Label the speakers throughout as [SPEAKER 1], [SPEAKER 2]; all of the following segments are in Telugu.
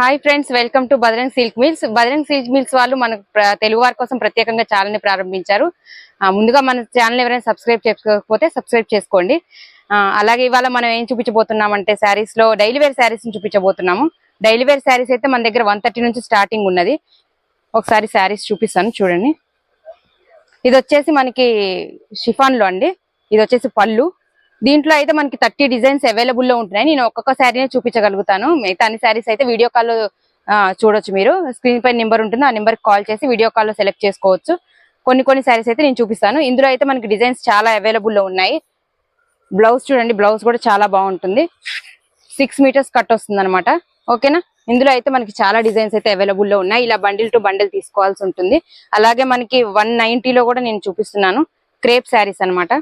[SPEAKER 1] Hi friends, welcome to Bajrang Silk Mills. Bajrang Silk Mills వాళ్ళు మన తెలుగు వారి కోసం ప్రత్యేకంగా ఛానల్ ని ప్రారంభించారు. ముందుగా మన ఛానల్ ఎవరైనా సబ్స్క్రైబ్ చేసుకోకపోతే సబ్స్క్రైబ్ చేసుకోండి. అలాగే ఇవాళ మనం ఏం చూపించబోతున్నామంటే శారీస్ లో డైలీ వేర్ శారీస్ ని చూపించబోతున్నాము. డైలీ వేర్ శారీస్ అయితే మన దగ్గర 130 నుంచి స్టార్టింగ్ ఉన్నది. ఒకసారి శారీస్ చూపిస్తాను చూడండి. ఇది వచ్చేసి మనకి షిఫాన్ లో అండి. ఇది వచ్చేసి పళ్ళు. దీంట్లో అయితే మనకి 30 డిజైన్స్ అవైలబుల్ లో ఉంటున్నాయి. నేను ఒక్కొక్క శారీని చూపించగలుగుతాను. మిగతా అన్ని శారీస్ అయితే వీడియో కాల్ చూడొచ్చు. మీరు స్క్రీన్ పై నెంబర్ ఉంటుంది, ఆ నెంబర్ కాల్ చేసి వీడియో కాల్ లో సెలెక్ట్ చేసుకోవచ్చు. కొన్ని శారీస్ అయితే నేను చూపిస్తాను. ఇందులో అయితే మనకి డిజైన్స్ చాలా అవైలబుల్ లో ఉన్నాయి. బ్లౌజ్ చూడండి, బ్లౌజ్ కూడా చాలా బాగుంటుంది. 6 మీటర్స్ కట్ వస్తుంది అనమాట. ఓకేనా. ఇందులో అయితే మనకి చాలా డిజైన్స్ అయితే అవైలబుల్ లో ఉన్నాయి. ఇలా బండిల్ టు బండిల్ తీసుకోవాల్సి ఉంటుంది. అలాగే మనకి 190 లో కూడా నేను చూపిస్తున్నాను. క్రేప్ శారీస్ అనమాట.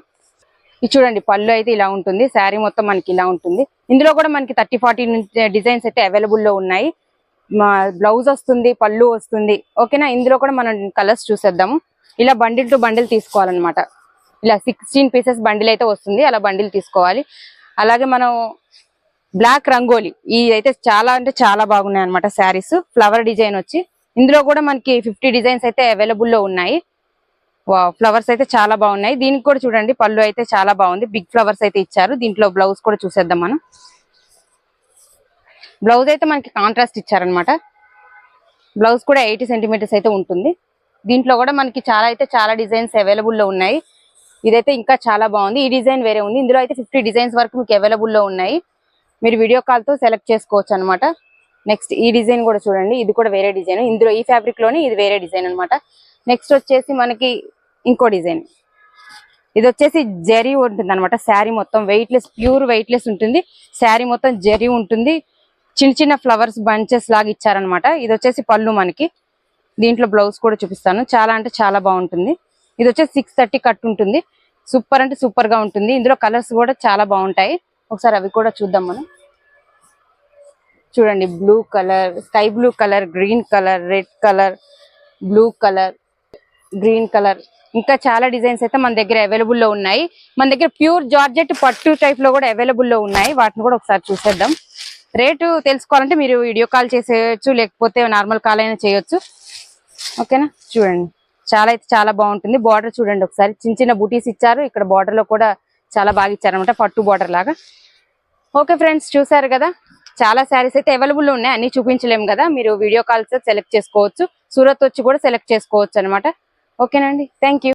[SPEAKER 1] ఇది చూడండి, పళ్ళు అయితే ఇలా ఉంటుంది. శారీ మొత్తం మనకి ఇలా ఉంటుంది. ఇందులో కూడా మనకి 30-40 డిజైన్స్ అయితే అవైలబుల్ లో ఉన్నాయి. బ్లౌజ్ వస్తుంది, పళ్ళు వస్తుంది. ఓకేనా. ఇందులో కూడా మనం కలర్స్ చూసేద్దాము. ఇలా బండిల్ టు బండిల్ తీసుకోవాలన్నమాట. ఇలా 16 పీసెస్ బండిల్ అయితే వస్తుంది. అలా బండిల్ తీసుకోవాలి. అలాగే మనం బ్లాక్ రంగోలీ, ఈ అయితే చాలా అంటే చాలా బాగున్నాయి అనమాట శారీస్. ఫ్లవర్ డిజైన్ వచ్చి ఇందులో కూడా మనకి 50 డిజైన్స్ అయితే అవైలబుల్ లో ఉన్నాయి. ఫ్లవర్స్ అయితే చాలా బాగున్నాయి. దీనికి కూడా చూడండి, పళ్ళు అయితే చాలా బాగుంది. బిగ్ ఫ్లవర్స్ అయితే ఇచ్చారు. దీంట్లో బ్లౌజ్ కూడా చూసేద్దాం మనం. బ్లౌజ్ అయితే మనకి కాంట్రాస్ట్ ఇచ్చారనమాట. బ్లౌజ్ కూడా 80 సెంటీమీటర్స్ అయితే ఉంటుంది. దీంట్లో కూడా మనకి చాలా డిజైన్స్ అవైలబుల్ లో ఉన్నాయి. ఇదైతే ఇంకా చాలా బాగుంది. ఈ డిజైన్ వేరే ఉంది. ఇందులో అయితే 50 డిజైన్స్ వరకు మీకు అవైలబుల్ లో ఉన్నాయి. మీరు వీడియో కాల్ తో సెలెక్ట్ చేసుకోవచ్చు అనమాట. నెక్స్ట్ ఈ డిజైన్ కూడా చూడండి, ఇది కూడా వేరే డిజైన్. ఇందులో ఈ ఫ్యాబ్రిక్ లోనే ఇది వేరే డిజైన్ అనమాట. నెక్స్ట్ వచ్చేసి మనకి ఇంకో డిజైన్. ఇది వచ్చేసి జరీ ఉంటుంది అనమాట. శారీ మొత్తం వెయిట్లెస్, ప్యూర్ వెయిట్లెస్ ఉంటుంది. శారీ మొత్తం జరీ ఉంటుంది. చిన్న ఫ్లవర్స్ బంచెస్ లాగా ఇచ్చారనమాట. ఇది వచ్చేసి పళ్ళు మనకి. దీంట్లో బ్లౌజ్ కూడా చూపిస్తాను. చాలా అంటే చాలా బాగుంటుంది. ఇది వచ్చేసి 630 కట్ ఉంటుంది. సూపర్ అంటే సూపర్ గా ఉంటుంది. ఇందులో కలర్స్ కూడా చాలా బాగుంటాయి. ఒకసారి అవి కూడా చూద్దాం మనం. చూడండి, blue colour, sky blue colour, green colour, red colour, blue colour, green colour, ఇంకా చాలా డిజైన్స్ అయితే మన దగ్గర అవైలబుల్ లో ఉన్నాయి. మన దగ్గర ప్యూర్ జార్జెట్ పట్టు టైప్ లో కూడా అవైలబుల్ లో ఉన్నాయి. వాటిని కూడా ఒకసారి చూసేద్దాం. రేటు తెలుసుకోవాలంటే మీరు వీడియో కాల్ చేసేయచ్చు, లేకపోతే నార్మల్ కాల్ అయినా చేయొచ్చు. ఓకేనా. చూడండి, చాలా అయితే చాలా బాగుంటుంది. బార్డర్ చూడండి ఒకసారి, చిన్న బూటీస్ ఇచ్చారు. ఇక్కడ బార్డర్ లో కూడా చాలా బాగా ఇచ్చారనమాట, పట్టు బార్డర్ లాగా. ఓకే ఫ్రెండ్స్, చూసారు కదా, చాలా శారీస్ అయితే అవైలబుల్ లో ఉన్నాయి. అన్ని చూపించలేము కదా, మీరు వీడియో కాల్స్ సెలెక్ట్ చేసుకోవచ్చు. సూరత్ వచ్చి కూడా సెలెక్ట్ చేసుకోవచ్చు అనమాట. ఓకేనండి, థ్యాంక్ యూ.